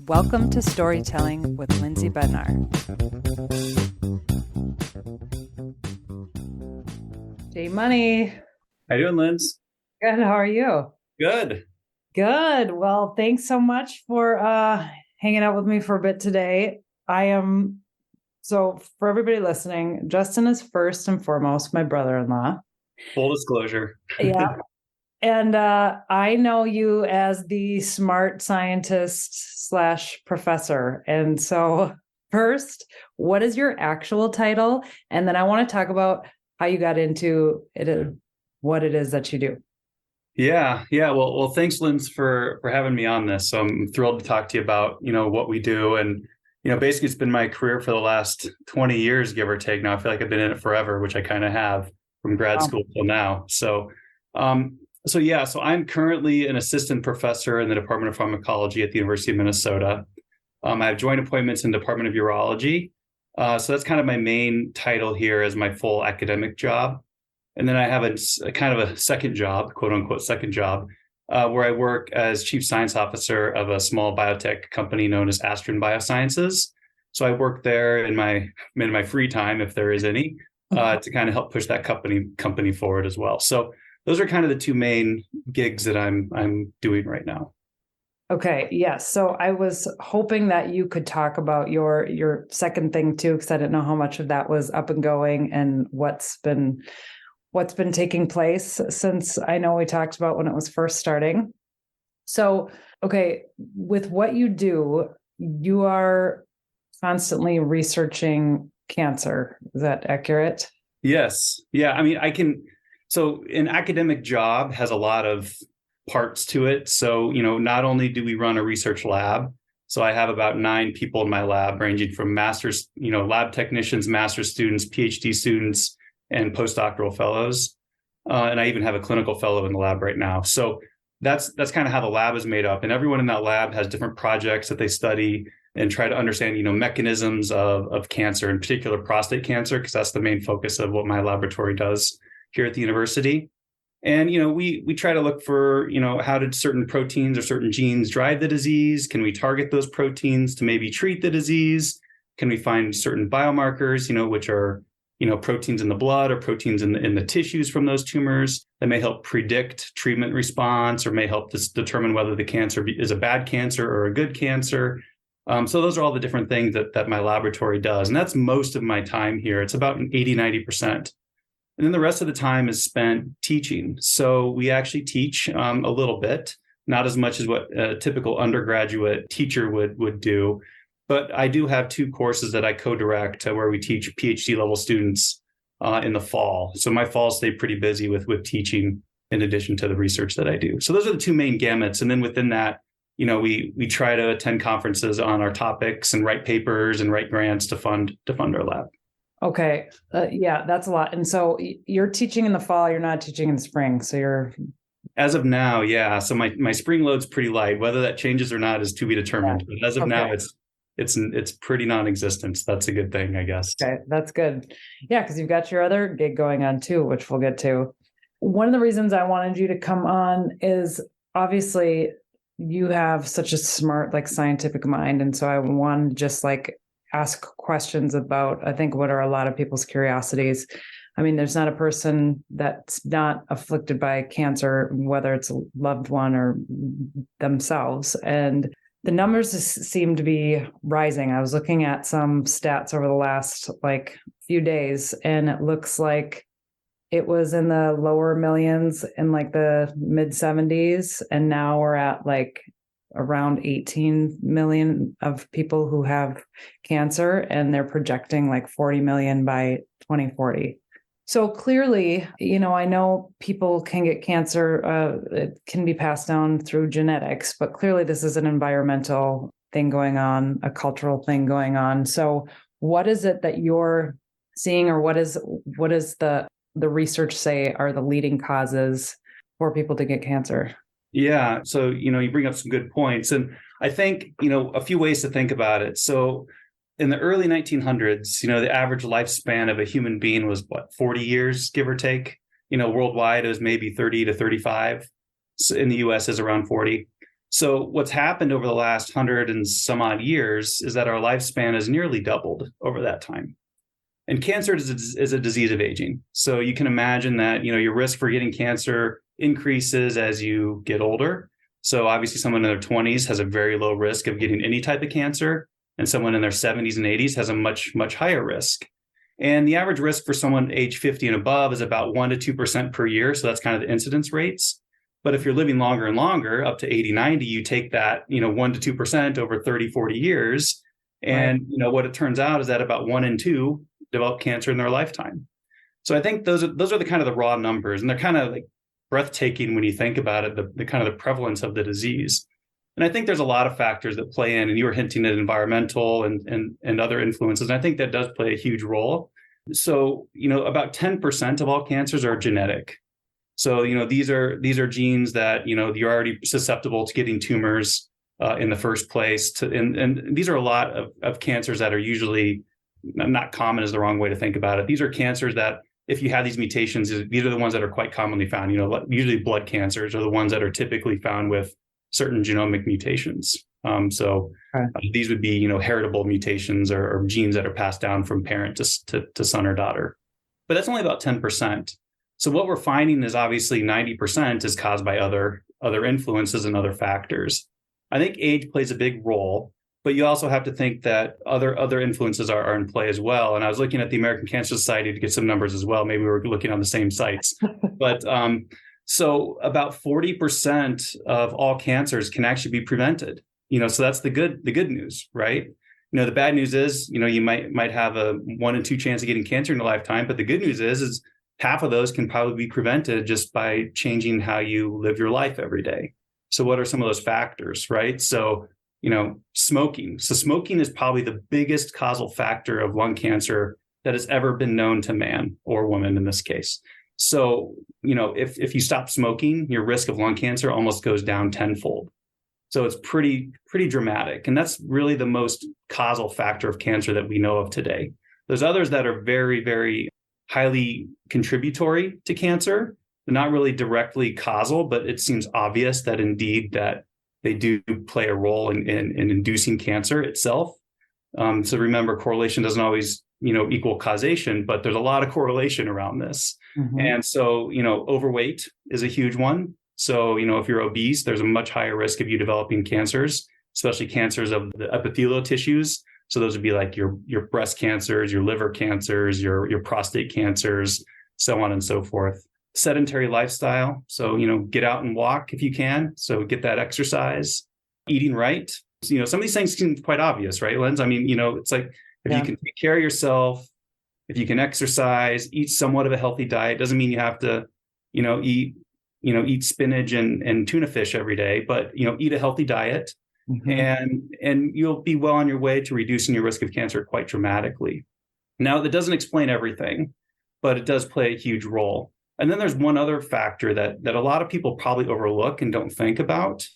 Welcome to Storytelling with Lindsay Bednar. J Money. How you doing, Linz? Good. How are you? Good. Good. Well, thanks so much for hanging out with me for a bit today. So for everybody listening, Justin is first and foremost my brother-in-law. Full disclosure. Yeah. And I know you as the smart scientist / professor. And so first, what is your actual title? And then I want to talk about how you got into it, what it is that you do. Yeah. Well, thanks, Linz, for having me on this. So I'm thrilled to talk to you about, what we do. And, basically it's been my career for the last 20 years, give or take. Now I feel like I've been in it forever, which I kind of have from grad school till now. So I'm currently an assistant professor in the Department of Pharmacology at the University of Minnesota. I have joint appointments in the Department of Urology. So that's kind of my main title here as my full academic job. And then I have a kind of a second job, quote unquote, second job, where I work as chief science officer of a small biotech company known as Astron Biosciences. So I work there in my free time, if there is any, to kind of help push that company forward as well. So those are kind of the two main gigs that I'm doing right now. Okay. Yes. So I was hoping that you could talk about your second thing too, because I didn't know how much of that was up and going and what's been taking place since I know we talked about when it was first starting. So, okay, with what you do, you are constantly researching cancer. Is that accurate? Yes. Yeah. I mean, so an academic job has a lot of parts to it. So, not only do we run a research lab, so I have about 9 people in my lab, ranging from master's, lab technicians, master's students, PhD students, and postdoctoral fellows. And I even have a clinical fellow in the lab right now. So that's kind of how the lab is made up. And everyone in that lab has different projects that they study and try to understand, mechanisms of cancer, in particular prostate cancer, because that's the main focus of what my laboratory does here at the university. And, we try to look for, how did certain proteins or certain genes drive the disease? Can we target those proteins to maybe treat the disease? Can we find certain biomarkers, which are, proteins in the blood or proteins in the tissues from those tumors that may help predict treatment response or may help determine whether the cancer is a bad cancer or a good cancer. So those are all the different things that my laboratory does. And that's most of my time here. It's about 80-90%. And then the rest of the time is spent teaching. So we actually teach a little bit, not as much as what a typical undergraduate teacher would do. But I do have 2 courses that I co-direct where we teach PhD level students in the fall. So my falls stay pretty busy with teaching in addition to the research that I do. So those are the 2 main gamuts. And then within that, we try to attend conferences on our topics and write papers and write grants to fund our lab. Okay. Yeah, that's a lot. And so you're teaching in the fall, you're not teaching in the spring. So you're... As of now, yeah. So my spring load's pretty light. Whether that changes or not is to be determined. Yeah. But as of now, it's pretty non-existent. So that's a good thing, I guess. Okay, that's good. Yeah, because you've got your other gig going on too, which we'll get to. One of the reasons I wanted you to come on is obviously you have such a smart, scientific mind. And so I wanted to just ask questions about, I think, what are a lot of people's curiosities. I mean, there's not a person that's not afflicted by cancer, whether it's a loved one or themselves. And the numbers seem to be rising. I was looking at some stats over the last few days, and it looks like it was in the lower millions in the mid 70s. And now we're at around 18 million of people who have cancer, and they're projecting 40 million by 2040. So clearly, I know people can get cancer. It can be passed down through genetics, but clearly this is an environmental thing going on, a cultural thing going on. So what is it that you're seeing, or what is the research say are the leading causes for people to get cancer? Yeah. So, you bring up some good points. And I think, a few ways to think about it. So in the early 1900s, the average lifespan of a human being was 40 years, give or take. Worldwide, it was maybe 30 to 35. So in the US is around 40. So what's happened over the last 100 and some odd years is that our lifespan has nearly doubled over that time. And cancer is a disease of aging. So you can imagine that, your risk for getting cancer increases as you get older. So obviously someone in their 20s has a very low risk of getting any type of cancer, and someone in their 70s and 80s has a much, much higher risk. And the average risk for someone age 50 and above is about 1% to 2% per year. So that's kind of the incidence rates. But if you're living longer and longer, up to 80, 90, you take that, 1% to 2% over 30, 40 years. And, Right. what it turns out is that about 1 in 2 develop cancer in their lifetime. So I think those are the kind of the raw numbers, and they're kind of like breathtaking when you think about it, the kind of the prevalence of the disease. And I think there's a lot of factors that play in, and you were hinting at environmental and other influences. And I think that does play a huge role. So, about 10% of all cancers are genetic. So, these are genes that, you're already susceptible to getting tumors in the first place. And these are a lot of cancers that are usually not common is the wrong way to think about it. These are cancers that if you have these mutations, these are the ones that are quite commonly found. Usually blood cancers are the ones that are typically found with certain genomic mutations. These would be, heritable mutations or genes that are passed down from parent to son or daughter. But that's only about 10%. So what we're finding is obviously 90% is caused by other influences and other factors. I think age plays a big role, but you also have to think that other influences are in play as well. And I was looking at the American Cancer Society to get some numbers as well. Maybe we're looking on the same sites. But so about 40% of all cancers can actually be prevented. So that's the good news, right? The bad news is, you might have a 1 in 2 chance of getting cancer in a lifetime. But the good news is half of those can probably be prevented just by changing how you live your life every day. So what are some of those factors, right? So, smoking. So smoking is probably the biggest causal factor of lung cancer that has ever been known to man or woman in this case. So, if you stop smoking, your risk of lung cancer almost goes down tenfold. So it's pretty dramatic. And that's really the most causal factor of cancer that we know of today. There's others that are very, very highly contributory to cancer. They're not really directly causal, but it seems obvious that indeed that they do play a role in inducing cancer itself. So remember, correlation doesn't always, equal causation, but there's a lot of correlation around this. Mm-hmm. And so, overweight is a huge one. So, if you're obese, there's a much higher risk of you developing cancers, especially cancers of the epithelial tissues. So those would be like your breast cancers, your liver cancers, your prostate cancers, so on and so forth. Sedentary lifestyle. So, get out and walk if you can. So get that exercise, eating right. So, some of these things seem quite obvious, right, Lens? I mean, it's like if you can take care of yourself, if you can exercise, eat somewhat of a healthy diet, doesn't mean you have to, eat spinach and tuna fish every day, but, eat a healthy diet. Mm-hmm. And you'll be well on your way to reducing your risk of cancer quite dramatically. Now, that doesn't explain everything, but it does play a huge role. And then there's one other factor that a lot of people probably overlook and don't think about,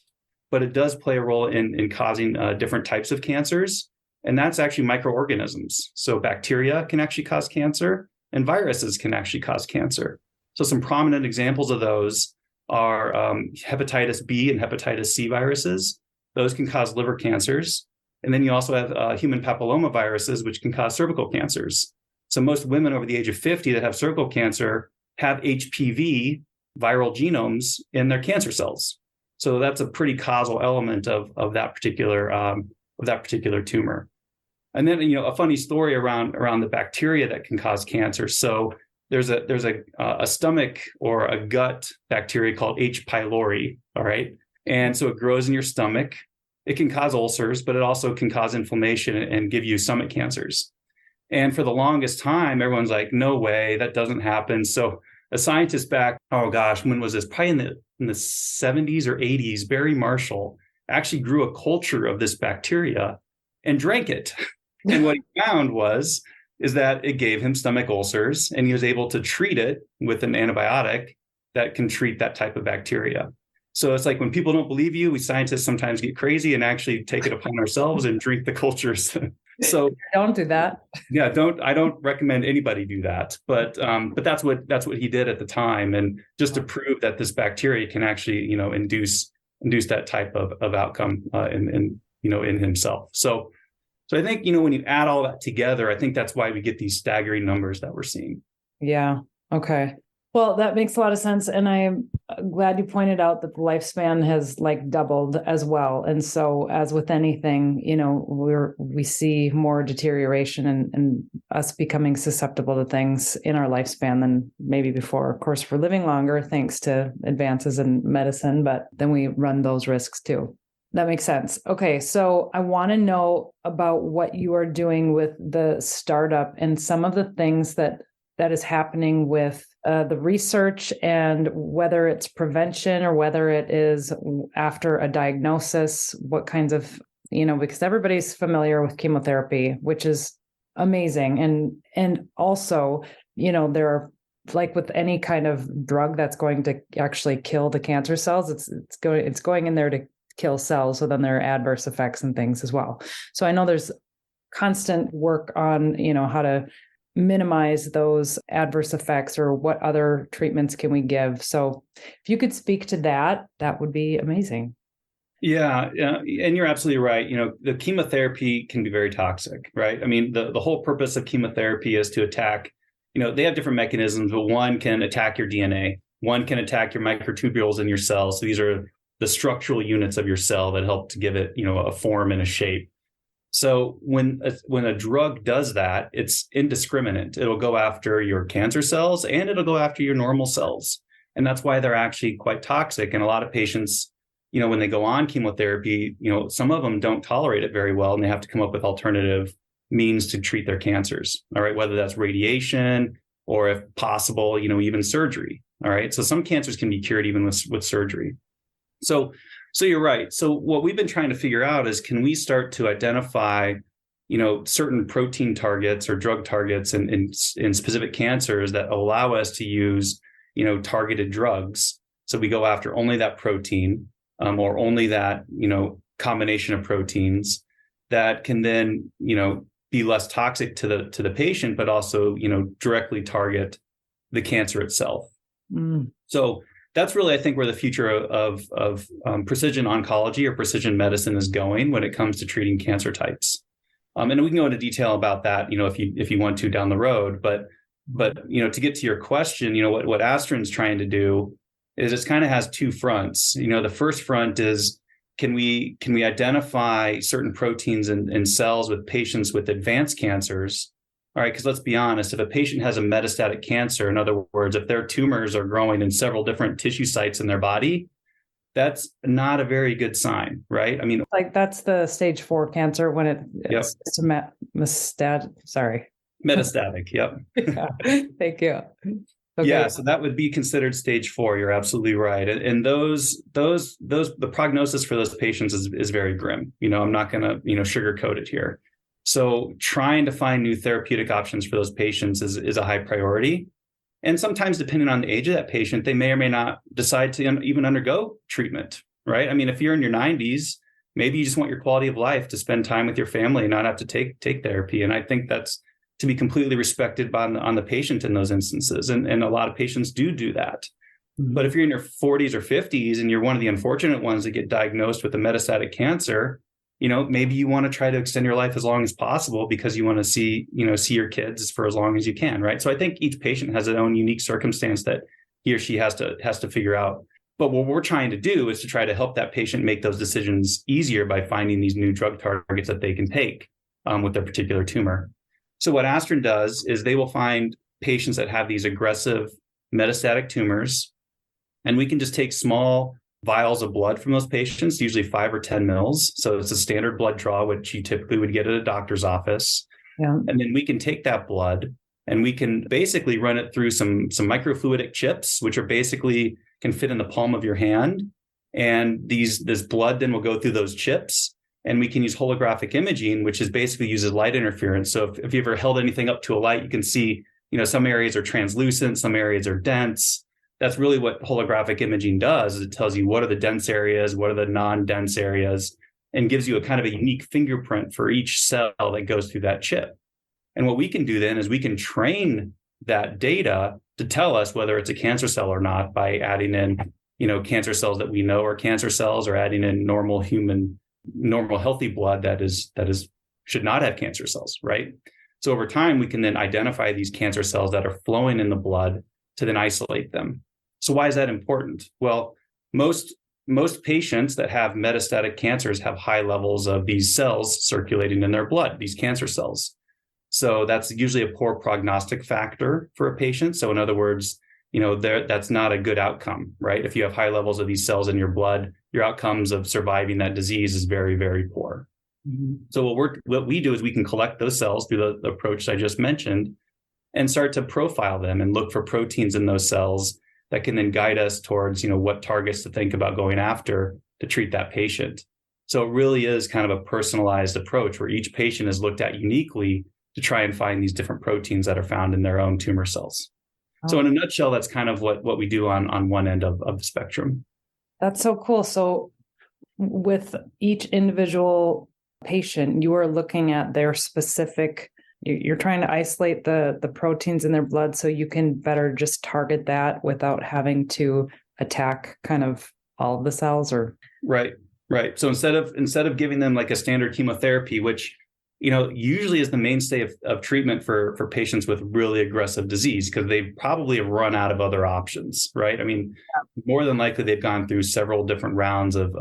but it does play a role in causing different types of cancers. And that's actually microorganisms. So bacteria can actually cause cancer, and viruses can actually cause cancer. So some prominent examples of those are hepatitis B and hepatitis C viruses. Those can cause liver cancers. And then you also have human papilloma viruses, which can cause cervical cancers. So most women over the age of 50 that have cervical cancer have HPV viral genomes in their cancer cells. So that's a pretty causal element of that particular tumor. And then, a funny story around the bacteria that can cause cancer. So there's a stomach or a gut bacteria called H. pylori. All right. And so it grows in your stomach. It can cause ulcers, but it also can cause inflammation and give you stomach cancers. And for the longest time, everyone's like, no way, that doesn't happen. So a scientist back, when was this? Probably in the 70s or 80s, Barry Marshall actually grew a culture of this bacteria and drank it. And what he found is that it gave him stomach ulcers, and he was able to treat it with an antibiotic that can treat that type of bacteria. So it's like when people don't believe you, we scientists sometimes get crazy and actually take it upon ourselves and drink the cultures. So don't do that. Yeah, I don't recommend anybody do that. But that's what he did at the time, and just to prove that this bacteria can actually induce induce that type of outcome in himself. So I think, when you add all that together, I think that's why we get these staggering numbers that we're seeing. Yeah. Okay. Well, that makes a lot of sense. And I'm glad you pointed out that the lifespan has doubled as well. And so as with anything, we see more deterioration and us becoming susceptible to things in our lifespan than maybe before. Of course, we're living longer thanks to advances in medicine, but then we run those risks too. That makes sense. Okay. So I want to know about what you are doing with the startup and some of the things that is happening with the research, and whether it's prevention or whether it is after a diagnosis, what kinds of, because everybody's familiar with chemotherapy, which is amazing. And also, there are, like with any kind of drug that's going to actually kill the cancer cells, it's going in there to kill cells. So then there are adverse effects and things as well. So I know there's constant work on, how to minimize those adverse effects, or what other treatments can we give. So if you could speak to that, that would be amazing. Yeah, and you're absolutely right. The chemotherapy can be very toxic, right? I mean, the whole purpose of chemotherapy is to attack, they have different mechanisms, but one can attack your DNA, one can attack your microtubules in your cells. So these are the structural units of your cell that help to give it, a form and a shape. So when a drug does that, it's indiscriminate. It'll go after your cancer cells and it'll go after your normal cells. And that's why they're actually quite toxic. And a lot of patients, when they go on chemotherapy, some of them don't tolerate it very well, and they have to come up with alternative means to treat their cancers. All right, whether that's radiation or, if possible, even surgery. All right. So some cancers can be cured even with surgery. So you're right. So what we've been trying to figure out is, can we start to identify, certain protein targets or drug targets in specific cancers that allow us to use, targeted drugs. So we go after only that protein, or only that, combination of proteins that can then, be less toxic to the patient, but also, directly target the cancer itself. So that's really, I think, where the future of precision oncology or precision medicine is going when it comes to treating cancer types. And we can go into detail about that, if you want to down the road. But to get to your question, what Astron's trying to do is, it kind of has two fronts. The first front is, can we identify certain proteins in cells with patients with advanced cancers? All right, because let's be honest, if a patient has a metastatic cancer, in other words, if their tumors are growing in several different tissue sites in their body, that's not a very good sign, right? I mean, that's the stage 4 cancer when it's metastatic. Yep. Yeah. Thank you. Okay. Yeah, so that would be considered stage 4. You're absolutely right, and the prognosis for those patients is very grim. I'm not going to sugarcoat it here. So trying to find new therapeutic options for those patients is a high priority. And sometimes, depending on the age of that patient, they may or may not decide to even undergo treatment, right? I mean, if you're in your 90s, maybe you just want your quality of life to spend time with your family and not have to take therapy. And I think that's to be completely respected on the patient in those instances. And a lot of patients do that. Mm-hmm. But if you're in your 40s or 50s and you're one of the unfortunate ones that get diagnosed with a metastatic cancer, maybe you want to try to extend your life as long as possible because you want to see your kids for as long as you can, right? So I think each patient has their own unique circumstance that he or she has to figure out. But what we're trying to do is to try to help that patient make those decisions easier by finding these new drug targets that they can take with their particular tumor. So what Astron does is they will find patients that have these aggressive metastatic tumors, and we can just take small vials of blood from those patients, usually 5 or 10 mils. So it's a standard blood draw, which you typically would get at a doctor's office. Yeah. And then we can take that blood and we can basically run it through some microfluidic chips, which are basically can fit in the palm of your hand. And this blood then will go through those chips. And we can use holographic imaging, which is basically uses light interference. So if you ever held anything up to a light, you can see, some areas are translucent, some areas are dense. That's really what holographic imaging does, is it tells you what are the dense areas, what are the non-dense areas, and gives you a kind of a unique fingerprint for each cell that goes through that chip. And what we can do then is we can train that data to tell us whether it's a cancer cell or not by adding in, cancer cells that we know are cancer cells, or adding in normal healthy blood that should not have cancer cells, right? So over time, we can then identify these cancer cells that are flowing in the blood to then isolate them. So why is that important? Well, most patients that have metastatic cancers have high levels of these cells circulating in their blood, these cancer cells. So that's usually a poor prognostic factor for a patient. So in other words, that's not a good outcome, right? If you have high levels of these cells in your blood, your outcomes of surviving that disease is very, very poor. Mm-hmm. So what we do is we can collect those cells through the approach I just mentioned and start to profile them and look for proteins in those cells that can then guide us towards, what targets to think about going after to treat that patient. So it really is kind of a personalized approach where each patient is looked at uniquely to try and find these different proteins that are found in their own tumor cells. Oh. So in a nutshell, that's kind of what we do on one end of the spectrum. That's so cool. So with each individual patient, you are looking at their specific, you're trying to isolate the proteins in their blood so you can better just target that without having to attack kind of all of the cells, or right. So instead of giving them like a standard chemotherapy, which usually is the mainstay of treatment for patients with really aggressive disease, because they probably have run out of other options, right? I mean, more than likely they've gone through several different rounds of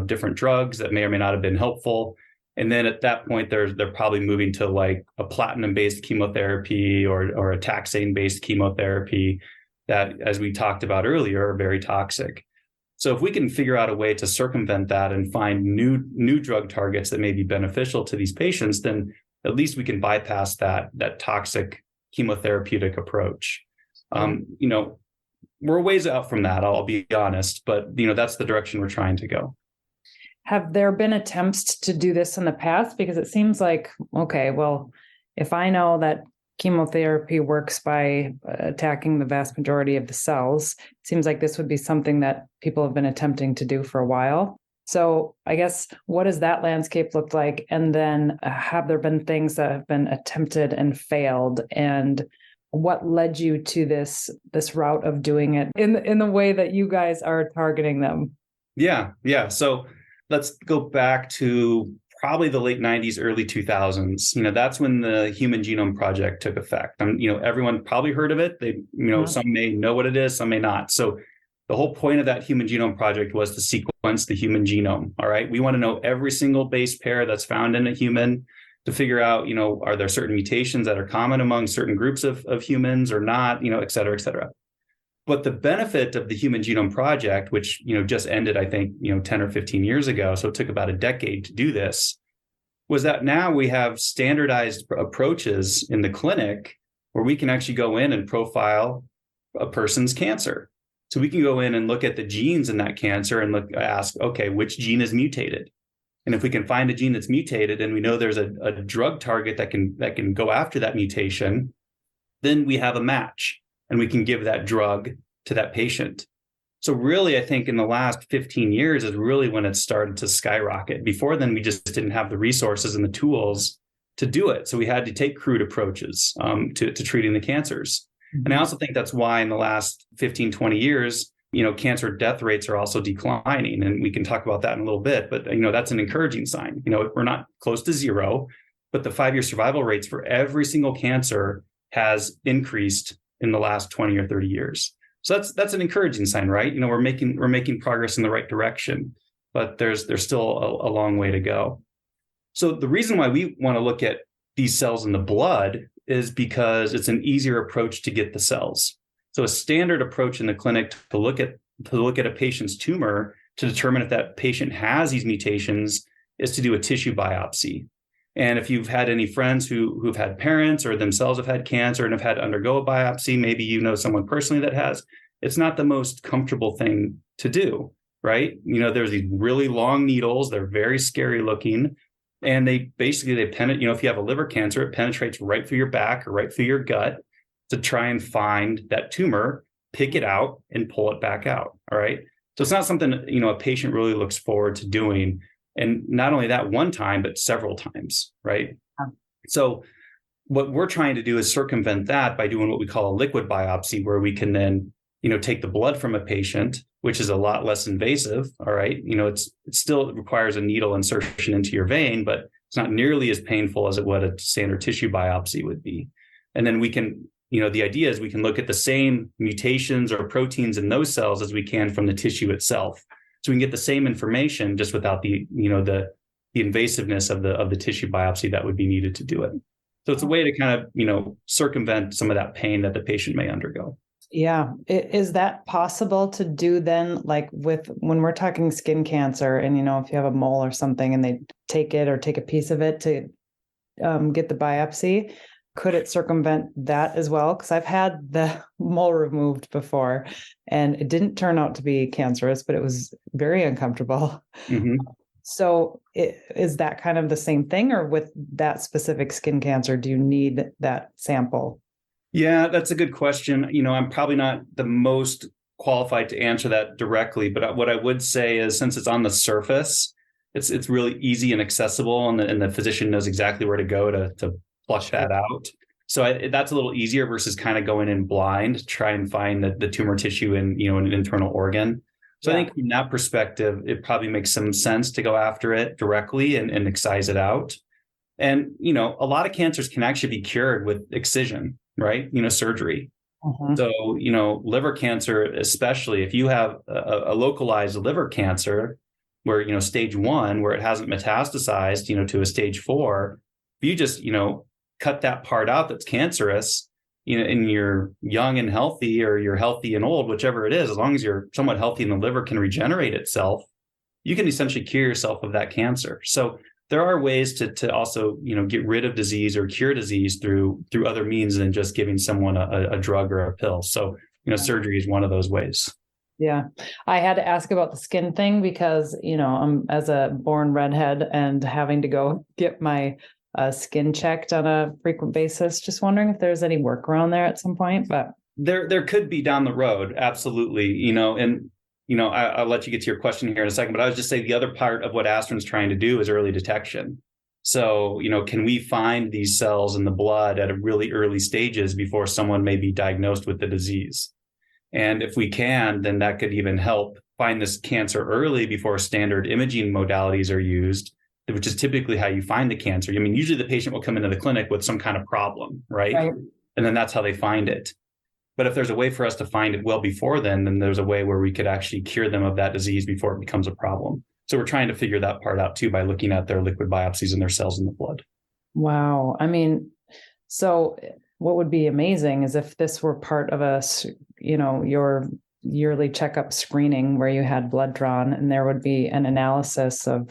different drugs that may or may not have been helpful. And then at that point, they're probably moving to like a platinum-based chemotherapy or a taxane-based chemotherapy that, as we talked about earlier, are very toxic. So if we can figure out a way to circumvent that and find new drug targets that may be beneficial to these patients, then at least we can bypass that toxic chemotherapeutic approach. We're a ways out from that, I'll be honest, but that's the direction we're trying to go. Have there been attempts to do this in the past? Because it seems like, okay, well, if I know that chemotherapy works by attacking the vast majority of the cells, it seems like this would be something that people have been attempting to do for a while. So I guess, what does that landscape look like? And then have there been things that have been attempted and failed? And what led you to this route of doing it in the way that you guys are targeting them? Yeah. So let's go back to probably the late 90s, early 2000s. That's when the Human Genome Project took effect. Everyone probably heard of it. They, Some may know what it is, some may not. So the whole point of that Human Genome Project was to sequence the human genome. All right. We want to know every single base pair that's found in a human to figure out, are there certain mutations that are common among certain groups of humans or not, et cetera, et cetera. But the benefit of the Human Genome Project, which, just ended, I think, 10 or 15 years ago, so it took about a decade to do this, was that now we have standardized approaches in the clinic where we can actually go in and profile a person's cancer. So we can go in and look at the genes in that cancer and ask, okay, which gene is mutated? And if we can find a gene that's mutated and we know there's a drug target that can go after that mutation, then we have a match. And we can give that drug to that patient. So really, I think in the last 15 years is really when it started to skyrocket. Before then, we just didn't have the resources and the tools to do it. So we had to take crude approaches to treating the cancers. Mm-hmm. And I also think that's why in the last 15, 20 years, cancer death rates are also declining. And we can talk about that in a little bit, but that's an encouraging sign. We're not close to zero, but the 5-year survival rates for every single cancer has increased in the last 20 or 30 years. So that's an encouraging sign, right? We're making progress in the right direction, but there's still a long way to go. So the reason why we want to look at these cells in the blood is because it's an easier approach to get the cells. So a standard approach in the clinic to look at a patient's tumor to determine if that patient has these mutations is to do a tissue biopsy. And if you've had any friends who've had parents or themselves have had cancer and have had to undergo a biopsy, maybe you know someone personally that has, it's not the most comfortable thing to do, right? There's these really long needles, they're very scary looking, and they penetrate, if you have a liver cancer, it penetrates right through your back or right through your gut to try and find that tumor, pick it out and pull it back out, all right? So it's not something, a patient really looks forward to doing. And not only that one time, but several times, right? So what we're trying to do is circumvent that by doing what we call a liquid biopsy, where we can then, take the blood from a patient, which is a lot less invasive. All right. It still requires a needle insertion into your vein, but it's not nearly as painful as what a standard tissue biopsy would be. And then we can, the idea is we can look at the same mutations or proteins in those cells as we can from the tissue itself. So we can get the same information just without the invasiveness of the tissue biopsy that would be needed to do it. So it's a way to kind of, circumvent some of that pain that the patient may undergo. Yeah. Is that possible to do then, like when we're talking skin cancer and, if you have a mole or something and they take it or take a piece of it to get the biopsy, could it circumvent that as well? Because I've had the mole removed before and it didn't turn out to be cancerous, but it was very uncomfortable. Mm-hmm. So is that kind of the same thing, or with that specific skin cancer, do you need that sample? Yeah, that's a good question. I'm probably not the most qualified to answer that directly, but what I would say is, since it's on the surface, it's really easy and accessible, and the physician knows exactly where to go to flush that out. So that's a little easier versus kind of going in blind to try and find the tumor tissue in an internal organ. So I think from that perspective, it probably makes some sense to go after it directly and excise it out. And, a lot of cancers can actually be cured with excision, right? Surgery. Mm-hmm. So, liver cancer, especially if you have a localized liver cancer where, stage 1, where it hasn't metastasized, to a stage 4, if you just, cut that part out that's cancerous, and you're young and healthy, or you're healthy and old, whichever it is, as long as you're somewhat healthy and the liver can regenerate itself, you can essentially cure yourself of that cancer. So there are ways to also, get rid of disease or cure disease through other means than just giving someone a drug or a pill. So, surgery is one of those ways. Yeah. I had to ask about the skin thing because, I'm as a born redhead and having to go get my skin checked on a frequent basis. Just wondering if there's any workaround there at some point, but there could be down the road. Absolutely. I'll let you get to your question here in a second, but I was just saying the other part of what Astron's trying to do is early detection. So, can we find these cells in the blood at a really early stages before someone may be diagnosed with the disease? And if we can, then that could even help find this cancer early before standard imaging modalities are used, which is typically how you find the cancer. I mean, usually the patient will come into the clinic with some kind of problem, right? And then that's how they find it. But if there's a way for us to find it well before then there's a way where we could actually cure them of that disease before it becomes a problem. So we're trying to figure that part out too by looking at their liquid biopsies and their cells in the blood. Wow. I mean, so what would be amazing is if this were part of your yearly checkup screening where you had blood drawn and there would be an analysis of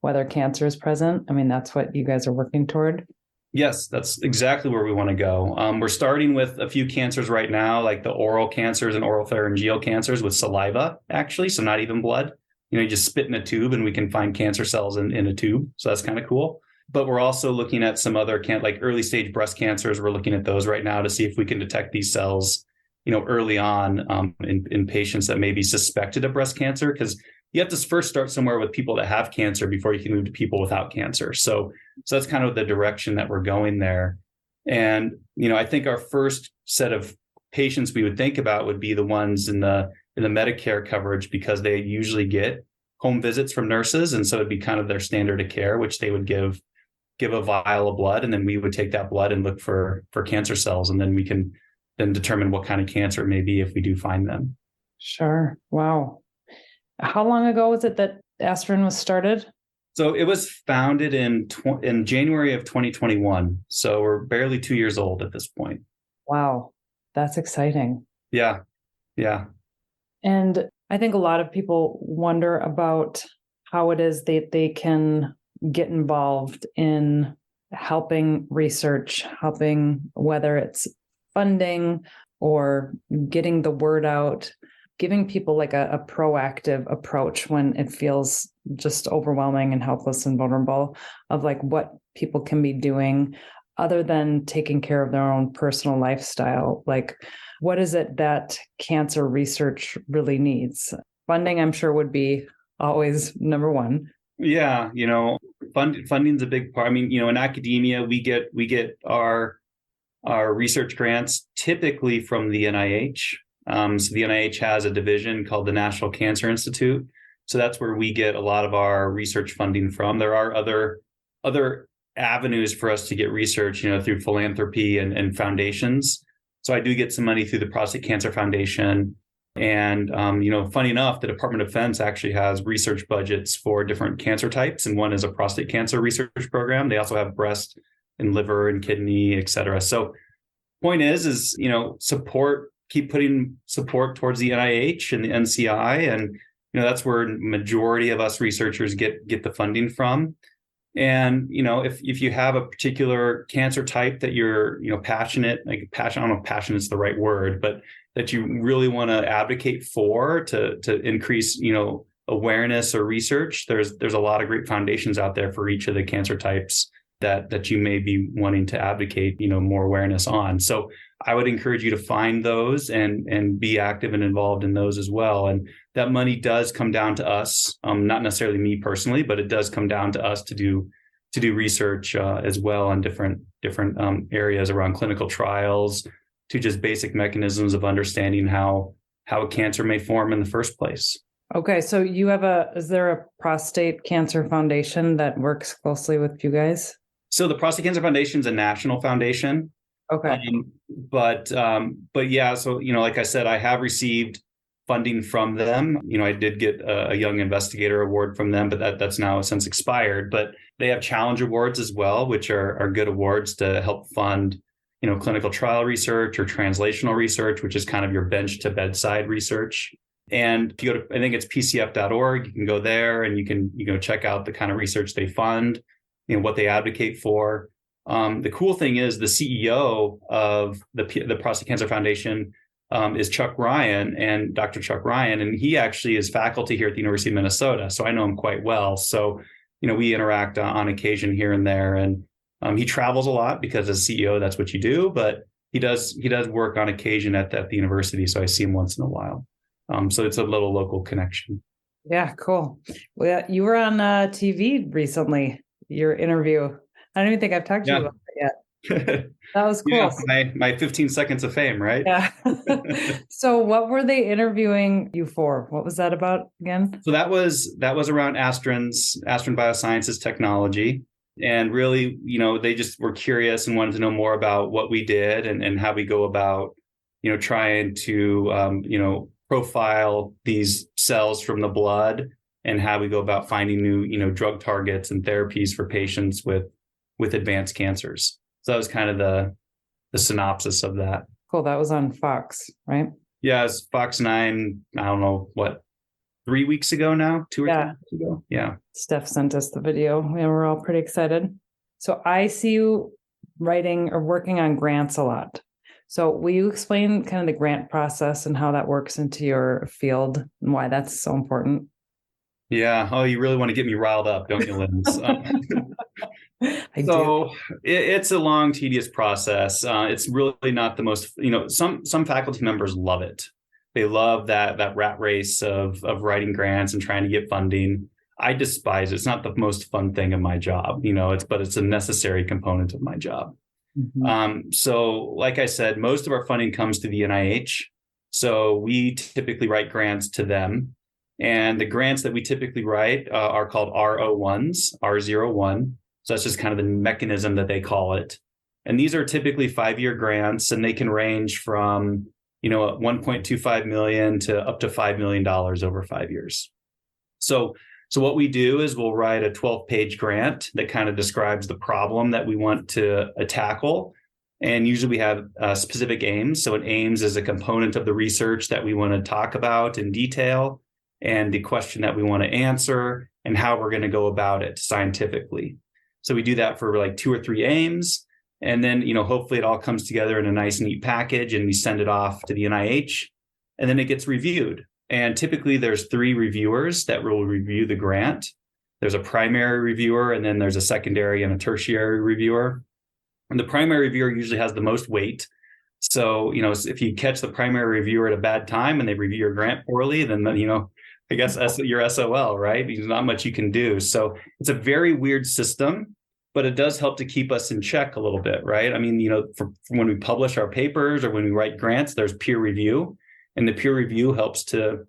whether cancer is present. I mean, that's what you guys are working toward. Yes, that's exactly where we want to go. We're starting with a few cancers right now, like the oral cancers and oropharyngeal cancers with saliva, actually. So not even blood. You just spit in a tube and we can find cancer cells in a tube. So that's kind of cool. But we're also looking at some other like early stage breast cancers. We're looking at those right now to see if we can detect these cells, early on in patients that may be suspected of breast cancer, because you have to first start somewhere with people that have cancer before you can move to people without cancer. So that's kind of the direction that we're going there. And, I think our first set of patients we would think about would be the ones in the Medicare coverage, because they usually get home visits from nurses. And so it'd be kind of their standard of care, which they would give a vial of blood. And then we would take that blood and look for cancer cells. And then we can then determine what kind of cancer it may be if we do find them. Sure. Wow. How long ago was it that Astron was started? So it was founded in January of 2021. So we're barely 2 years old at this point. Wow. That's exciting. Yeah. Yeah. And I think a lot of people wonder about how it is that they can get involved in helping research, helping, whether it's funding or getting the word out, giving people like a proactive approach when it feels just overwhelming and helpless and vulnerable, of like what people can be doing other than taking care of their own personal lifestyle. Like, what is it that cancer research really needs? Funding, I'm sure, would be always number one. Yeah, funding's a big part. I mean, in academia, we get our research grants typically from the NIH. So the NIH has a division called the National Cancer Institute. So that's where we get a lot of our research funding from. There are other avenues for us to get research, through philanthropy and foundations. So I do get some money through the Prostate Cancer Foundation. And, funny enough, the Department of Defense actually has research budgets for different cancer types. And one is a prostate cancer research program. They also have breast and liver and kidney, et cetera. So point is, keep putting support towards the NIH and the NCI. And, that's where majority of us researchers get the funding from. And, if you have a particular cancer type that you're, passionate, I don't know if passionate is the right word, but that you really want to advocate for to increase, awareness or research, there's a lot of great foundations out there for each of the cancer types that you may be wanting to advocate, more awareness on. So I would encourage you to find those and be active and involved in those as well. And that money does come down to us, not necessarily me personally, but it does come down to us to do research as well on different areas around clinical trials, to just basic mechanisms of understanding how a cancer may form in the first place. Okay, so is there a prostate cancer foundation that works closely with you guys? So the Prostate Cancer Foundation is a national foundation. Okay. But yeah, so, like I said, I have received funding from them. I did get a Young Investigator Award from them, but that's now since expired. But they have Challenge Awards as well, which are good awards to help fund, clinical trial research or translational research, which is kind of your bench to bedside research. And if you go to, I think it's pcf.org, you can go there and you can check out the kind of research they fund, what they advocate for. The cool thing is the CEO of the Prostate Cancer Foundation is Chuck Ryan, and Dr. Chuck Ryan, and he actually is faculty here at the University of Minnesota. So I know him quite well. So, we interact on occasion here and there, and he travels a lot because as CEO, that's what you do, but he does work on occasion at the university. So I see him once in a while. So it's a little local connection. Yeah, cool. Well, you were on TV recently, your interview. I don't even think I've talked to you about that yet. That was cool. Yeah, my 15 seconds of fame, right? Yeah. So what were they interviewing you for? What was that about again? So that was around Astrin Biosciences technology. And really, they just were curious and wanted to know more about what we did and how we go about, trying to, profile these cells from the blood and how we go about finding new, drug targets and therapies for patients with advanced cancers. So that was kind of the synopsis of that. Cool. That was on Fox, right? Yeah, it's Fox 9, I don't know, 3 weeks ago now? 2 or 3 weeks ago? Yeah. Steph sent us the video and we're all pretty excited. So I see you writing or working on grants a lot. So will you explain kind of the grant process and how that works into your field and why that's so important? Yeah. Oh, you really want to get me riled up, don't you, Linz? It's a long, tedious process. It's really not the most, some faculty members love it. They love that rat race of writing grants and trying to get funding. I despise it. It's not the most fun thing of my job, but it's a necessary component of my job. Mm-hmm. So like I said, most of our funding comes to the NIH. So we typically write grants to them. And the grants that we typically write are called R01s, R01. So that's just kind of the mechanism that they call it. And these are typically 5-year grants, and they can range from, $1.25 million to up to $5 million over 5 years. So what we do is we'll write a 12-page grant that kind of describes the problem that we want to tackle. And usually we have specific aims. So an aims is a component of the research that we want to talk about in detail, and the question that we want to answer, and how we're going to go about it scientifically. So we do that for like 2 or 3 aims. And then, hopefully it all comes together in a nice, neat package, and we send it off to the NIH, and then it gets reviewed. And typically there's 3 reviewers that will review the grant. There's a primary reviewer, and then there's a secondary and a tertiary reviewer. And the primary reviewer usually has the most weight. So, if you catch the primary reviewer at a bad time and they review your grant poorly, then, I guess you're SOL, right? Because not much you can do. So it's a very weird system, but it does help to keep us in check a little bit, right? I mean, for when we publish our papers or when we write grants, there's peer review. And the peer review helps to,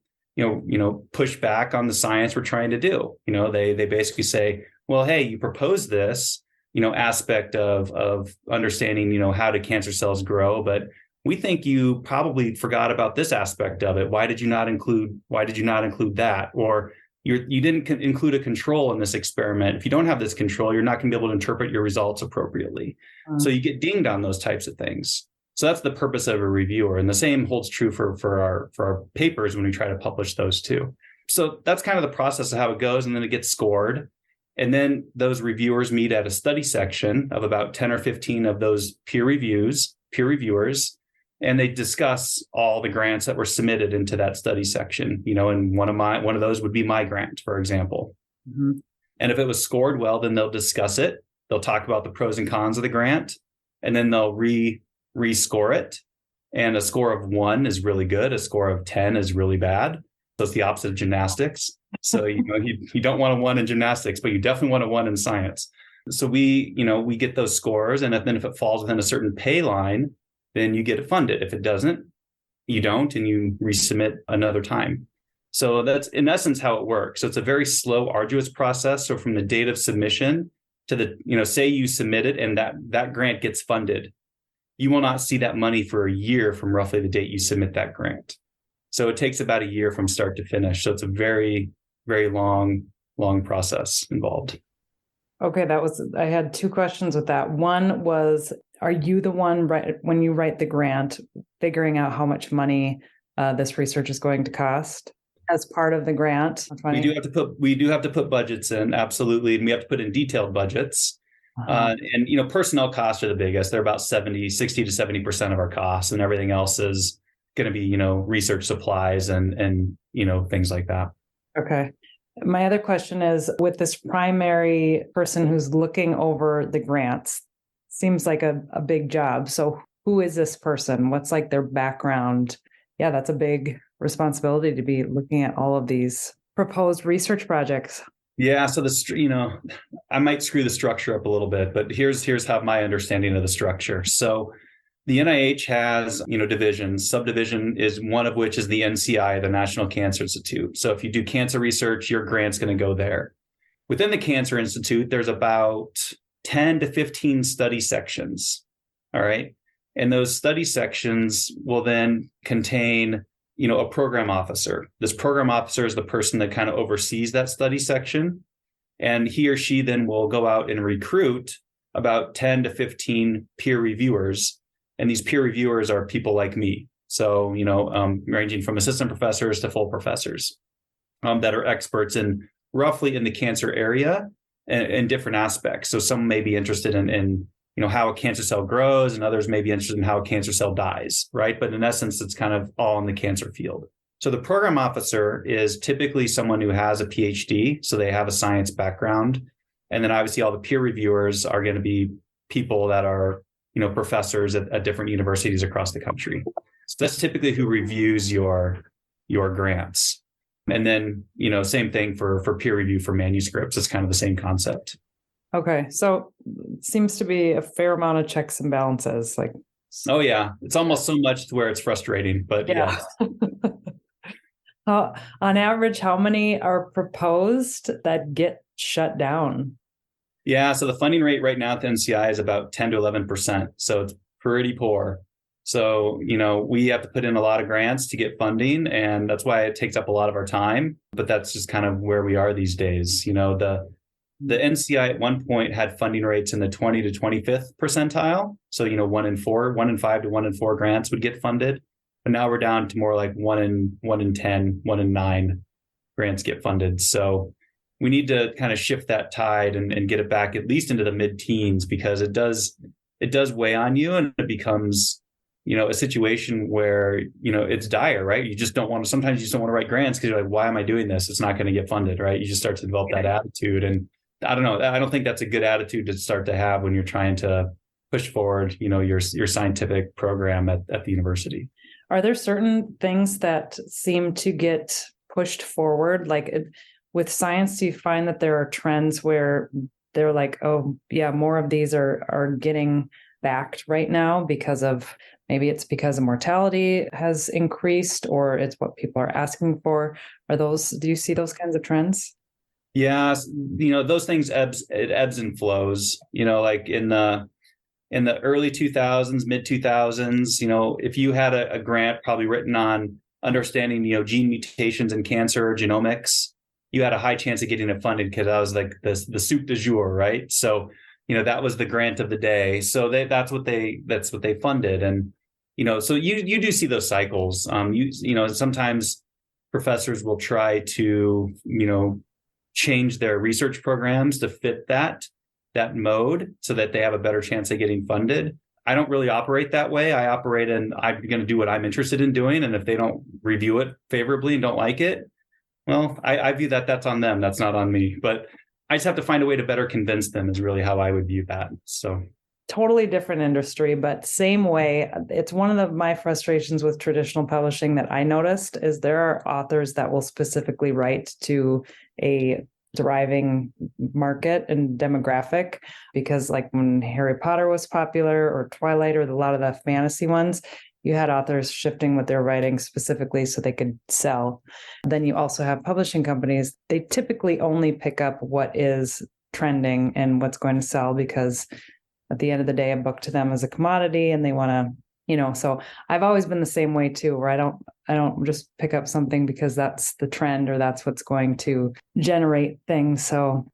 push back on the science we're trying to do. They basically say, well, hey, you proposed this, aspect of understanding, how do cancer cells grow, but we think you probably forgot about this aspect of it. Why did you not include that? Or you didn't include a control in this experiment. If you don't have this control, you're not going to be able to interpret your results appropriately. So you get dinged on those types of things. So that's the purpose of a reviewer. And the same holds true for our papers when we try to publish those too. So that's kind of the process of how it goes. And then it gets scored. And then those reviewers meet at a study section of about 10 or 15 of those peer reviewers, and they discuss all the grants that were submitted into that study section, and one of those would be my grant, for example. Mm-hmm. And if it was scored well, then they'll discuss it. They'll talk about the pros and cons of the grant, and then they'll rescore it. And a score of 1 is really good. A score of 10 is really bad. So it's the opposite of gymnastics. So, you don't want a 1 in gymnastics, but you definitely want a 1 in science. So we get those scores. And then if it falls within a certain pay line, then you get it funded. If it doesn't, you don't, and you resubmit another time. So that's in essence how it works. So it's a very slow, arduous process. So from the date of submission to the, say you submit it and that grant gets funded, you will not see that money for a year from roughly the date you submit that grant. So it takes about a year from start to finish. So it's a very, very long process involved. Okay, I had 2 questions with that. One was, are you the one, when you write the grant, figuring out how much money this research is going to cost as part of the grant? We do have to put budgets in, absolutely, and we have to put in detailed budgets. Uh-huh. And personnel costs are the biggest. They're about 60 to 70% of our costs, and everything else is going to be research supplies and things like that. Okay. My other question is, with this primary person who's looking over the grants, seems like a big job. So who is this person? What's like their background? Yeah, that's a big responsibility to be looking at all of these proposed research projects. Yeah, so I might screw the structure up a little bit, but here's how my understanding of the structure. So the NIH has, divisions. Subdivision is one of which is the NCI, the National Cancer Institute. So if you do cancer research, your grant's going to go there. Within the Cancer Institute, there's about 10 to 15 study sections. All right. And those study sections will then contain, a program officer. This program officer is the person that kind of oversees that study section. And he or she then will go out and recruit about 10 to 15 peer reviewers. And these peer reviewers are people like me. So, ranging from assistant professors to full professors that are experts in roughly in the cancer area and different aspects. So some may be interested in how a cancer cell grows, and others may be interested in how a cancer cell dies, right? But in essence, it's kind of all in the cancer field. So the program officer is typically someone who has a PhD, so they have a science background. And then obviously all the peer reviewers are going to be people that are, professors at different universities across the country. So that's typically who reviews your grants. And then, same thing for peer review for manuscripts. It's kind of the same concept. Okay. So it seems to be a fair amount of checks and balances. Oh yeah. It's almost so much to where it's frustrating, but yeah. On average, how many are proposed that get shut down? Yeah. So the funding rate right now at the NCI is about 10 to 11%. So it's pretty poor. So, we have to put in a lot of grants to get funding, and that's why it takes up a lot of our time. But that's just kind of where we are these days. The NCI at one point had funding rates in the 20 to 25th percentile. So, 1 in 5 to 1 in 4 grants would get funded. But now we're down to more like 1 in 10, 1 in 9 grants get funded. So we need to kind of shift that tide and get it back at least into the mid-teens, because it does weigh on you, and it becomes, a situation where, it's dire, right? Sometimes you just don't want to write grants because you're like, why am I doing this? It's not going to get funded, right? You just start to develop that attitude. And I don't know, I don't think that's a good attitude to start to have when you're trying to push forward, your scientific program at the university. Are there certain things that seem to get pushed forward? With science, do you find that there are trends where they're like, oh yeah, more of these are getting backed right now because of maybe it's because mortality has increased or it's what people are asking for? Do you see those kinds of trends? Yeah, those things ebbs and flows. Like in the early 2000s, mid 2000s, if you had a grant probably written on understanding, gene mutations in cancer or genomics, you had a high chance of getting it funded because that was like the soup du jour, right? So, that was the grant of the day. So that's what they funded. And, so you do see those cycles. Sometimes professors will try to, change their research programs to fit that mode so that they have a better chance of getting funded. I don't really operate that way. I operate in I'm going to do what I'm interested in doing. And if they don't review it favorably and don't like it, well, I view that's on them. That's not on me. But I just have to find a way to better convince them is really how I would view that. So totally different industry, but same way. It's one of my frustrations with traditional publishing that I noticed is there are authors that will specifically write to a thriving market and demographic because like when Harry Potter was popular or Twilight or a lot of the fantasy ones, you had authors shifting what they're writing specifically so they could sell. Then you also have publishing companies. They typically only pick up what is trending and what's going to sell because at the end of the day, a book to them is a commodity and they want to, so I've always been the same way too, where I don't just pick up something because that's the trend or that's what's going to generate things. So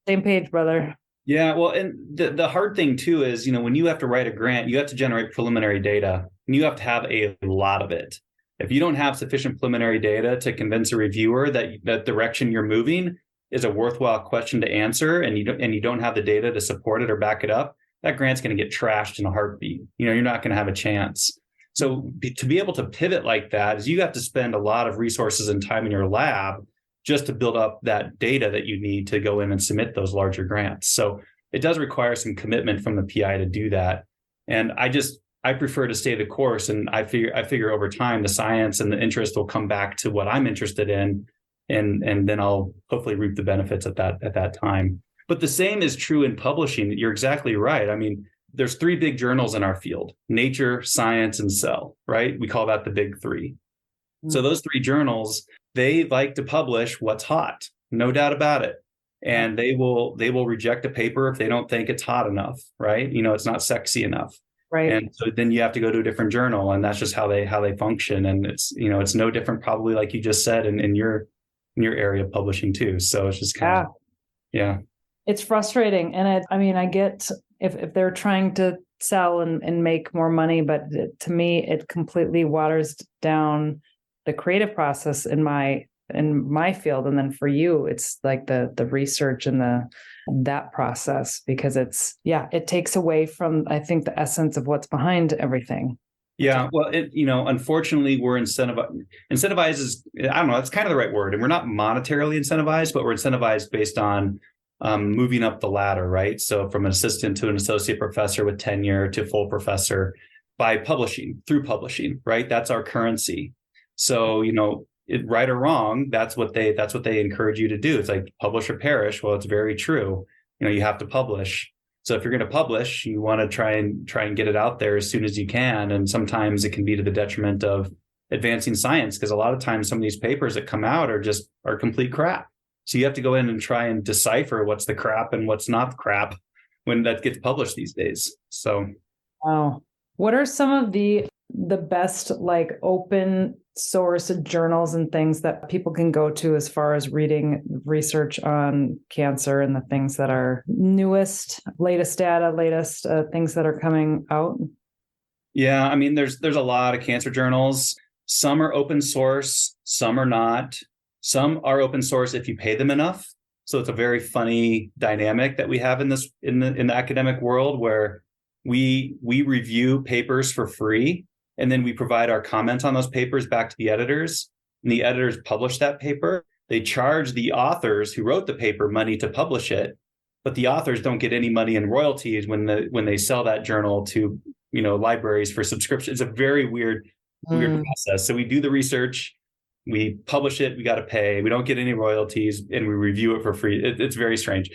Same page, brother. Yeah. Well, and the hard thing too is, when you have to write a grant, you have to generate preliminary data and you have to have a lot of it. If you don't have sufficient preliminary data to convince a reviewer that direction you're moving is a worthwhile question to answer and you don't have the data to support it or back it up, that grant's going to get trashed in a heartbeat. You're not going to have a chance. So to be able to pivot like that is you have to spend a lot of resources and time in your lab just to build up that data that you need to go in and submit those larger grants. So it does require some commitment from the PI to do that. And I prefer to stay the course. And I figure over time, the science and the interest will come back to what I'm interested in. And then I'll hopefully reap the benefits at that time. But the same is true in publishing. You're exactly right. I mean, there's 3 big journals in our field: Nature, Science, and Cell, right? We call that the big 3. Mm-hmm. So those 3 journals, they like to publish what's hot, no doubt about it. And they will reject a paper if they don't think it's hot enough, right? It's not sexy enough. Right. And so then you have to go to a different journal, and that's just how they function. And it's no different, probably like you just said in your area of publishing too. So it's just kind of, yeah. It's frustrating. And I get if they're trying to sell and make more money, but to me, it completely waters down the creative process in my field. And then for you, it's like the research and that process, because it takes away from, I think, the essence of what's behind everything. Yeah. Well, unfortunately, we're incentivized is, I don't know, that's kind of the right word. And we're not monetarily incentivized, but we're incentivized based on moving up the ladder, right? So from an assistant to an associate professor with tenure to full professor through publishing, right? That's our currency. So, right or wrong, that's what they encourage you to do. It's like publish or perish. Well, it's very true. You have to publish. So if you're going to publish, you want to try and get it out there as soon as you can. And sometimes it can be to the detriment of advancing science, because a lot of times some of these papers that come out are complete crap. So you have to go in and try and decipher what's the crap and what's not crap when that gets published these days. So, wow. What are some of the best like open source journals and things that people can go to as far as reading research on cancer and the things that are latest data, things that are coming out? Yeah, I mean, there's a lot of cancer journals. Some are open source, some are not. Some are open source if you pay them enough. So it's a very funny dynamic that we have in the academic world, where we review papers for free, and then we provide our comments on those papers back to the editors, and the editors publish that paper. They charge the authors who wrote the paper money to publish it, but the authors don't get any money in royalties when they sell that journal to libraries for subscription. It's a very weird process. So we do the research, we publish it, we got to pay, we don't get any royalties, and we review it for free. It's very strange.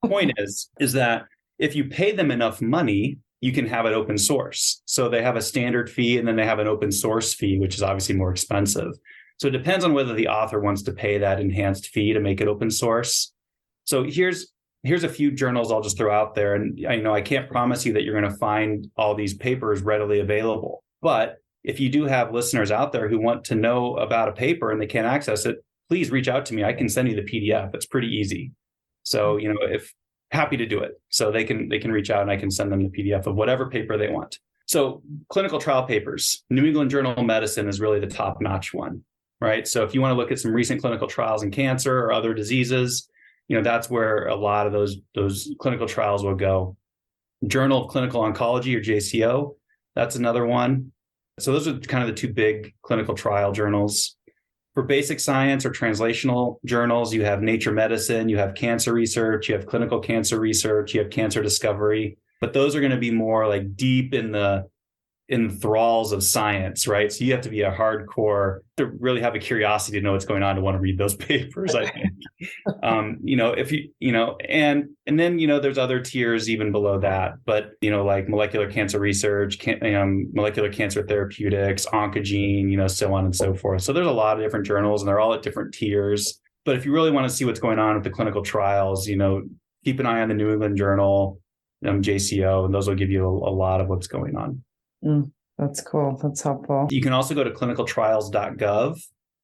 The point is that if you pay them enough money, you can have it open source. So they have a standard fee and then they have an open source fee, which is obviously more expensive. So it depends on whether the author wants to pay that enhanced fee to make it open source. So here's a few journals I'll just throw out there. And I can't promise you that you're going to find all these papers readily available. But if you do have listeners out there who want to know about a paper and they can't access it, please reach out to me. I can send you the PDF. It's pretty easy. So, if happy to do it. So they can reach out and I can send them the PDF of whatever paper they want. So clinical trial papers, New England Journal of Medicine is really the top-notch one, right? So if you want to look at some recent clinical trials in cancer or other diseases, that's where a lot of those clinical trials will go. Journal of Clinical Oncology, or JCO, that's another one. So those are kind of the two big clinical trial journals. For basic science or translational journals, you have Nature Medicine, you have Cancer Research, you have Clinical Cancer Research, you have Cancer Discovery. But those are going to be more like deep in the thralls of science, right? So you have to be a hardcore to really have a curiosity to know what's going on to want to read those papers, I think. If and then, there's other tiers even below that, but, like molecular cancer research, molecular cancer therapeutics, oncogene, so on and so forth. So there's a lot of different journals and they're all at different tiers. But if you really want to see what's going on with the clinical trials, keep an eye on the New England Journal, JCO, and those will give you a lot of what's going on. That's cool. That's helpful. You can also go to clinicaltrials.gov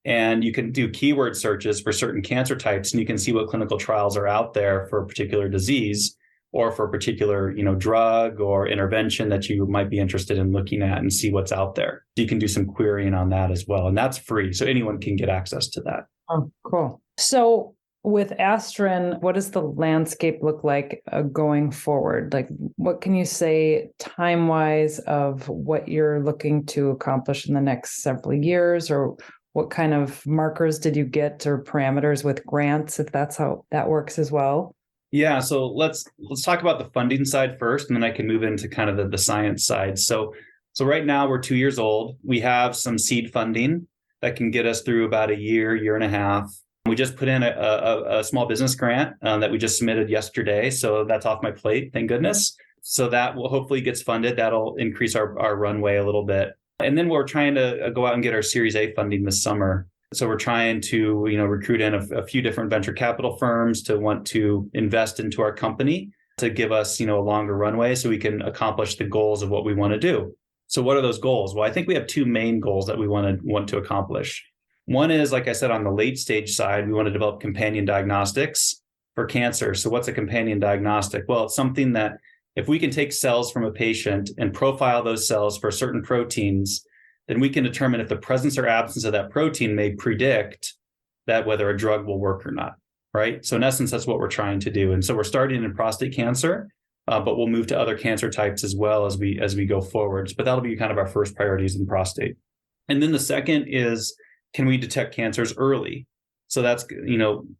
and you can do keyword searches for certain cancer types, and you can see what clinical trials are out there for a particular disease or for a particular, drug or intervention that you might be interested in looking at, and see what's out there. You can do some querying on that as well. And that's free. So anyone can get access to that. Oh, cool. So with Astrin, what does the landscape look like going forward? Like, what can you say time-wise of what you're looking to accomplish in the next several years, or what kind of markers did you get or parameters with grants, if that's how that works as well? Yeah, so let's talk about the funding side first, and then I can move into kind of the science side. So right now we're 2 years old. We have some seed funding that can get us through about a year and a half. We just put in a small business grant that we just submitted yesterday. So that's off my plate, thank goodness. So that will hopefully gets funded. That'll increase our runway a little bit. And then we're trying to go out and get our Series A funding this summer. So we're trying to, recruit in a few different venture capital firms to want to invest into our company to give us, a longer runway so we can accomplish the goals of what we want to do. So what are those goals? Well, I think we have two main goals that we want to accomplish. One is, like I said, on the late stage side, we want to develop companion diagnostics for cancer. So what's a companion diagnostic? Well, it's something that if we can take cells from a patient and profile those cells for certain proteins, then we can determine if the presence or absence of that protein may predict that whether a drug will work or not, right? So in essence, that's what we're trying to do. And so we're starting in prostate cancer, but we'll move to other cancer types as well as we go forwards. But that'll be kind of our first priorities in prostate. And then the second is, can we detect cancers early? So that's,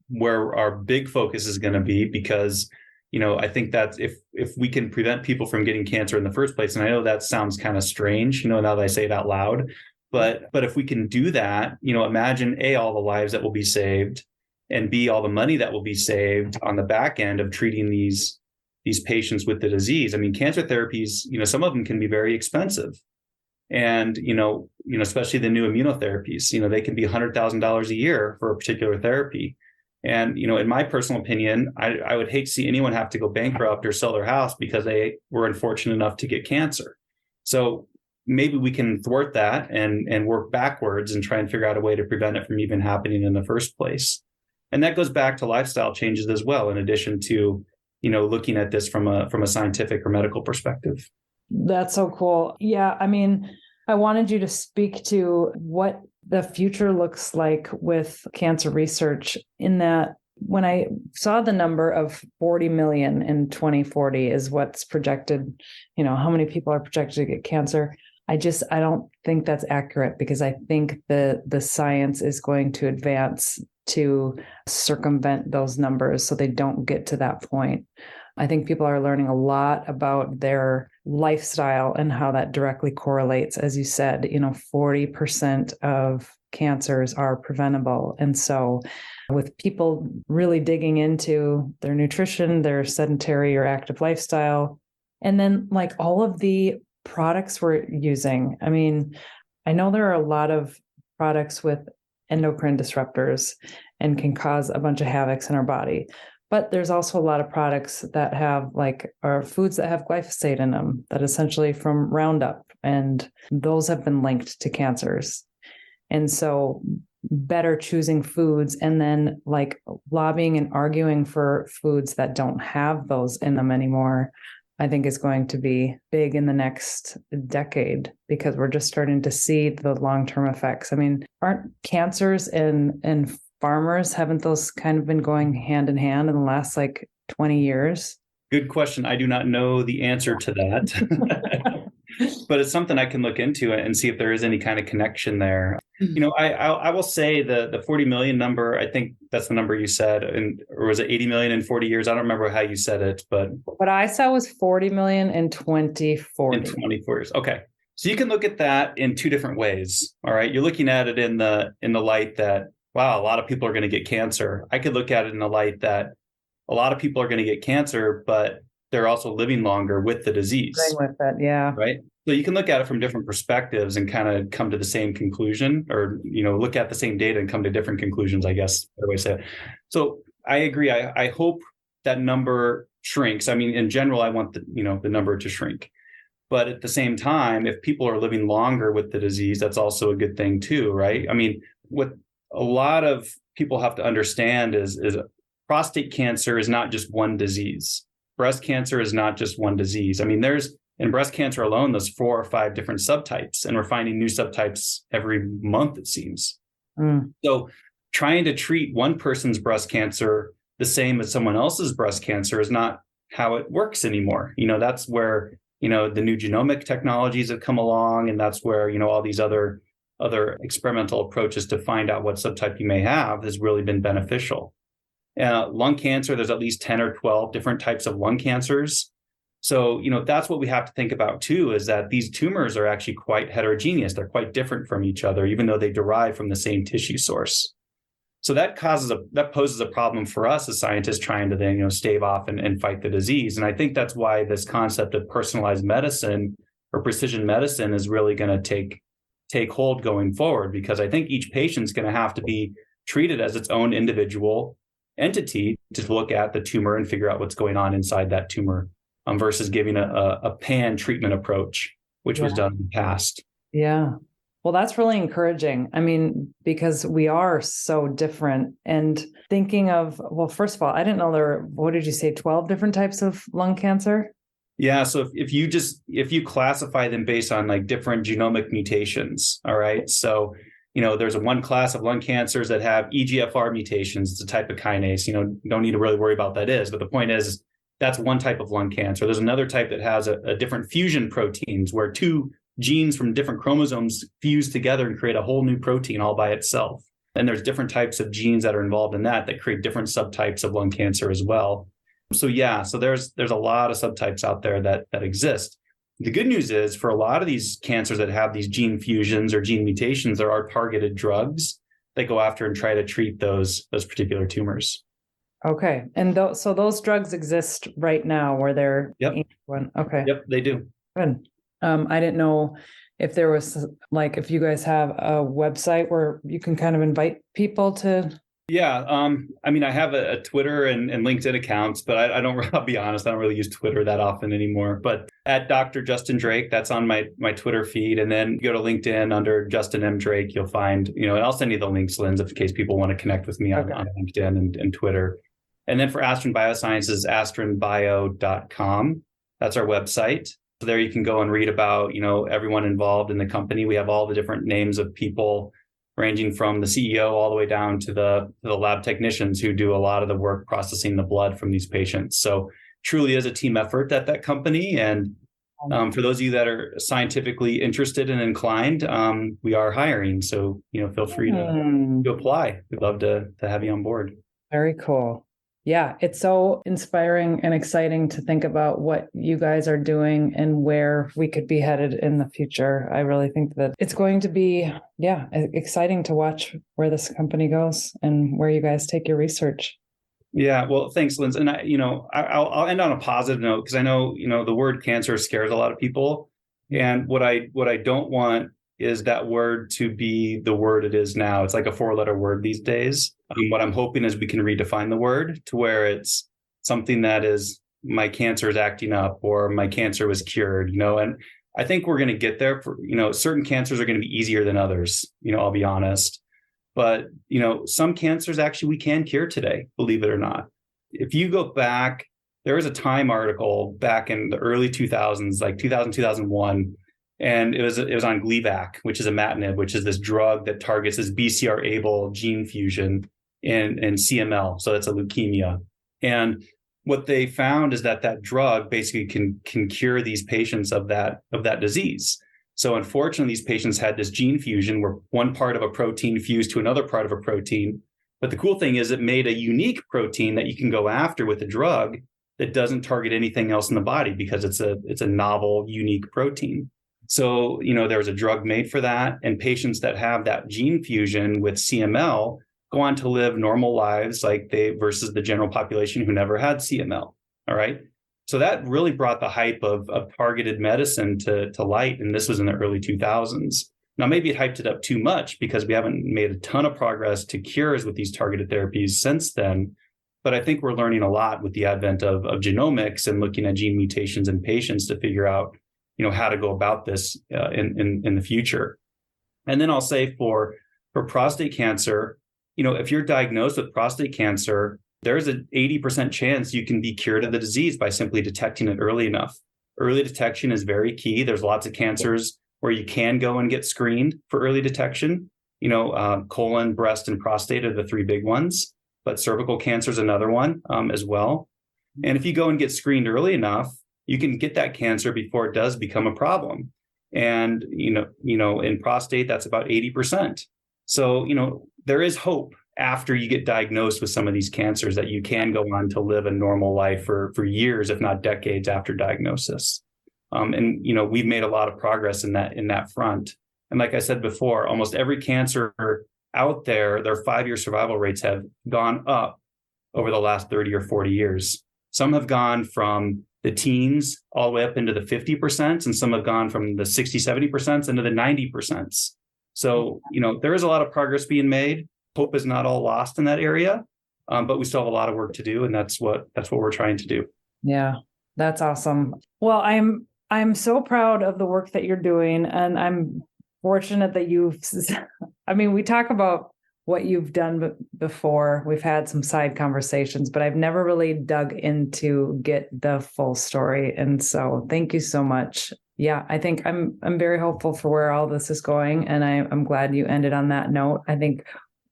where our big focus is going to be, because, I think that if we can prevent people from getting cancer in the first place, and I know that sounds kind of strange, now that I say it out loud, but if we can do that, imagine A, all the lives that will be saved, and B, all the money that will be saved on the back end of treating these patients with the disease. I mean, cancer therapies, some of them can be very expensive. And, especially the new immunotherapies, they can be $100,000 a year for a particular therapy. And, in my personal opinion, I would hate to see anyone have to go bankrupt or sell their house because they were unfortunate enough to get cancer. So maybe we can thwart that and work backwards and try and figure out a way to prevent it from even happening in the first place. And that goes back to lifestyle changes as well, in addition to, looking at this from a scientific or medical perspective. That's so cool. Yeah. I mean, I wanted you to speak to what the future looks like with cancer research, in that when I saw the number of 40 million in 2040 is what's projected, how many people are projected to get cancer. I don't think that's accurate, because I think the science is going to advance to circumvent those numbers so they don't get to that point. I think people are learning a lot about their lifestyle and how that directly correlates. As you said, 40% of cancers are preventable. And so with people really digging into their nutrition, their sedentary or active lifestyle, And then like all of the products we're using. I mean, I know there are a lot of products with endocrine disruptors and can cause a bunch of havocs in our body. But there's also a lot of products that have are foods that have glyphosate in them, that essentially from Roundup, and those have been linked to cancers. And so better choosing foods and then like lobbying and arguing for foods that don't have those in them anymore, I think is going to be big in the next decade, because we're just starting to see the long-term effects. I mean, aren't cancers and farmers, haven't those kind of been going hand in hand in the last 20 years? Good question. I do not know the answer to that, but it's something I can look into and see if there is any kind of connection there. I will say the 40 million number, I think that's the number you said, or was it 80 million in 40 years? I don't remember how you said it, but what I saw was 40 million in 2040. In 24 years. Okay. So you can look at that in two different ways. All right. You're looking at it in the light that, wow, a lot of people are going to get cancer. I could look at it in the light that a lot of people are going to get cancer, but they're also living longer with the disease. With it, yeah. Right. So you can look at it from different perspectives and kind of come to the same conclusion, or, look at the same data and come to different conclusions, I guess, the way to say it. So I agree. I hope that number shrinks. I mean, in general, I want the number to shrink. But at the same time, if people are living longer with the disease, that's also a good thing too, right? I mean, what a lot of people have to understand is prostate cancer is not just one disease. Breast cancer is not just one disease. I mean, in breast cancer alone, there's 4 or 5 different subtypes, and we're finding new subtypes every month, it seems. So trying to treat one person's breast cancer the same as someone else's breast cancer is not how it works anymore. That's where, the new genomic technologies have come along, and that's where, all these other experimental approaches to find out what subtype you may have has really been beneficial. Lung cancer, there's at least 10 or 12 different types of lung cancers. So, that's what we have to think about too, is that these tumors are actually quite heterogeneous. They're quite different from each other, even though they derive from the same tissue source. So that poses a problem for us as scientists trying to then, stave off and fight the disease. And I think that's why this concept of personalized medicine or precision medicine is really going to take hold going forward, because I think each patient's going to have to be treated as its own individual entity to look at the tumor and figure out what's going on inside that tumor, versus giving a pan treatment approach, which was done in the past. Yeah. Well, that's really encouraging. I mean, because we are so different, and thinking of, well, first of all, I didn't know there were, what did you say, 12 different types of lung cancer? Yeah. So if you classify them based on different genomic mutations, all right. So, there's one class of lung cancers that have EGFR mutations. It's a type of kinase, don't need to really worry about that is, but the point is that's one type of lung cancer. There's another type that has a different fusion proteins, where 2 genes from different chromosomes fuse together and create a whole new protein all by itself. And there's different types of genes that are involved in that create different subtypes of lung cancer as well. So there's a lot of subtypes out there that exist. The good news is, for a lot of these cancers that have these gene fusions or gene mutations, there are targeted drugs that go after and try to treat those particular tumors. Okay. And so those drugs exist right now, where they're... Yep. Okay. Yep, they do. Good. I didn't know if there was if you guys have a website where you can kind of invite people to. Yeah. I mean, I have a Twitter and LinkedIn accounts, but I'll be honest, I don't really use Twitter that often anymore. But at Dr. Justin Drake, that's on my Twitter feed. And then go to LinkedIn under Justin M. Drake, you'll find, and I'll send you the links, Linz, in case people want to connect with me on LinkedIn and Twitter. And then for Astron Biosciences, astronbio.com. That's our website. So there you can go and read about, everyone involved in the company. We have all the different names of people, ranging from the CEO all the way down to the lab technicians who do a lot of the work processing the blood from these patients. So truly is a team effort at that company. And for those of you that are scientifically interested and inclined, we are hiring. So, feel free to apply. We'd love to have you on board. Very cool. Yeah, it's so inspiring and exciting to think about what you guys are doing and where we could be headed in the future. I really think that it's going to be, exciting to watch where this company goes and where you guys take your research. Yeah, well, thanks, Linz. And I'll end on a positive note because I know, the word cancer scares a lot of people. And what I don't want is that word to be the word it is now. It's like a 4-letter word these days. What I'm hoping is we can redefine the word to where it's something that is my cancer is acting up or my cancer was cured, and I think we're going to get there for, certain cancers are going to be easier than others, I'll be honest. But, some cancers actually we can cure today, believe it or not. If you go back, there was a Time article back in the early 2000s, like 2000, 2001, and it was on Gleevec, which is imatinib, which is this drug that targets this BCR-ABL gene fusion in CML. So that's a leukemia. And what they found is that drug basically can cure these patients of that disease. So unfortunately, these patients had this gene fusion where one part of a protein fused to another part of a protein. But the cool thing is it made a unique protein that you can go after with the drug that doesn't target anything else in the body because it's a novel, unique protein. So, there was a drug made for that. And patients that have that gene fusion with CML go on to live normal lives versus the general population who never had CML. All right. So that really brought the hype of targeted medicine to light. And this was in the early 2000s. Now, maybe it hyped it up too much because we haven't made a ton of progress to cures with these targeted therapies since then. But I think we're learning a lot with the advent of genomics and looking at gene mutations in patients to figure out, how to go about this in the future. And then I'll say for prostate cancer, if you're diagnosed with prostate cancer, there's an 80% chance you can be cured of the disease by simply detecting it early enough. Early detection is very key. There's lots of cancers where you can go and get screened for early detection. Colon, breast, and prostate are the 3 big ones, but cervical cancer is another one as well. And if you go and get screened early enough, you can get that cancer before it does become a problem. And, in prostate, that's about 80%. So, there is hope after you get diagnosed with some of these cancers that you can go on to live a normal life for years, if not decades after diagnosis. And we've made a lot of progress in that front. And like I said before, almost every cancer out there, their 5-year survival rates have gone up over the last 30 or 40 years. Some have gone from the teens all the way up into the 50%, and some have gone from the 60, 70% into the 90%. So, there is a lot of progress being made. Hope is not all lost in that area, but we still have a lot of work to do, and that's what we're trying to do. Yeah, that's awesome. Well, I'm so proud of the work that you're doing, and I'm fortunate that we talk about what you've done before. We've had some side conversations, but I've never really dug into get the full story. And so thank you so much. Yeah, I think I'm very hopeful for where all this is going. And I'm glad you ended on that note. I think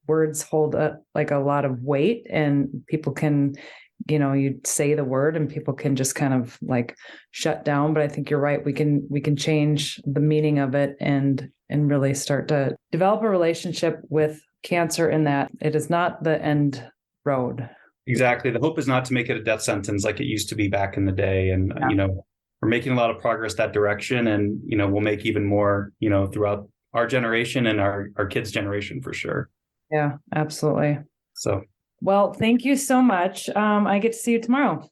words hold a lot of weight, and people can, you say the word and people can just kind of shut down. But I think you're right. We can change the meaning of it and really start to develop a relationship with cancer in that it is not the end road. Exactly. The hope is not to make it a death sentence like it used to be back in the day. And, we're making a lot of progress that direction, and, we'll make even more, throughout our generation and our kids' generation for sure. Yeah, absolutely. So, well, thank you so much. I get to see you tomorrow.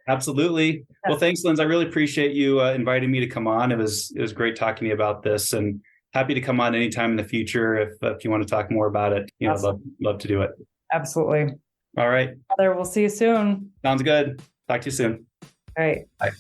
Absolutely. Well, thanks, Linz. I really appreciate you inviting me to come on. It was great talking to you about this, and happy to come on anytime in the future if you want to talk more about it. I'd love to do it. Absolutely. All right. We'll see you soon. Sounds good. Talk to you soon. All right. Bye.